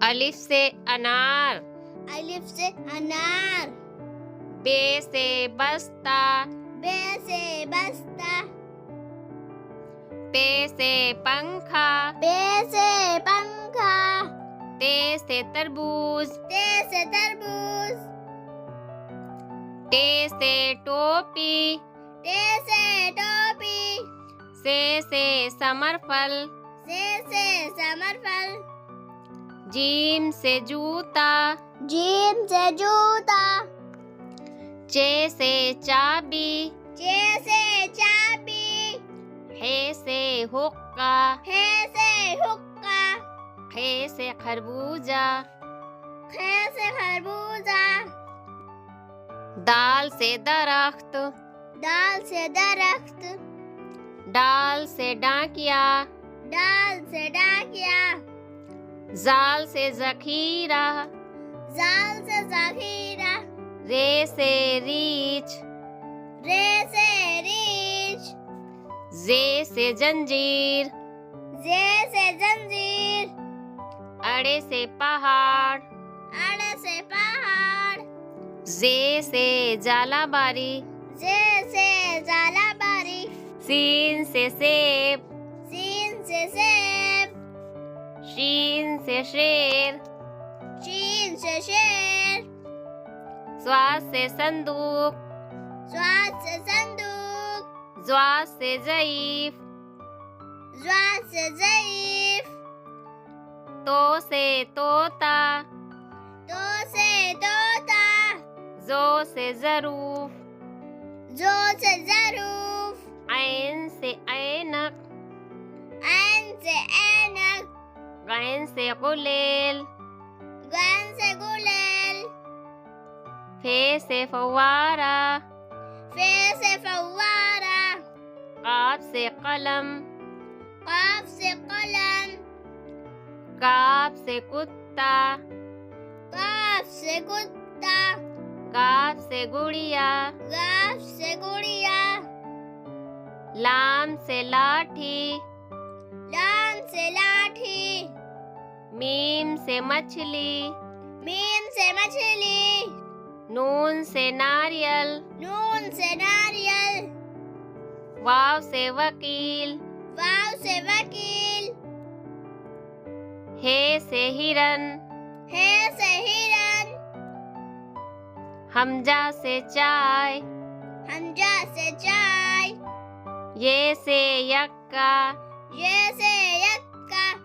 अलिफ से अनार, अलिफ से अनार। बे से बस्ता, बे से बस्ता। पे से पंखा, पे से पंखा। ते से तरबूज, ते से तरबूज। टे से टोपी, टे से टोपी। से समरफल, से समरफल। जीम से जूता, जीम से जूता। चे से चाबी, चे से चाबी। हे से हुक्का, हे से हुक्का। खे से खरबूजा, खे से खरबूजा। दाल से दरख्त, दाल से दरख्त। डाल से डाकिया, डाल से डाकिया। जाल से जखीरा, जाल से जखीरा। रे से रीछ, रे से रीछ। जे से जंजीर, जे से जंजीर। अड़े से पहाड़, अड़े से पहाड़। जे से जालाबारी, जे से जालाबारी। सीन से सेब, सीन से सेब। शीन से शेर, शीन से शेर। स्वाद से संदूक, स्वाद से संदूक। ज्वाद से ज़ईफ, ज्वाद से ज़ईफ। तो से तोता, तो से तोता। जो से ज़रूफ, जो से ज़रूफ। ऐन से ऐनक, ऐन से ऐनक। गैन से गुलेल, गैन से गुलेल। फे से फवारा, फे से फव्वारा। काफ से कलम, काफ से कलम। काफ से कुत्ता, काफ से कुत्ता। गाफ से गुड़िया, गाफ से गुड़िया। लाम से लाठी, लाम से लाठी। मीम से मछली, मीम से मछली। नून से नारियल, नून से नारियल। वाव से वकील, वाव से वकील। हे से हिरन, हे से हिरन। हमजा से चाय, हमजा से चाय। ये से यक्का, ये से यक्का।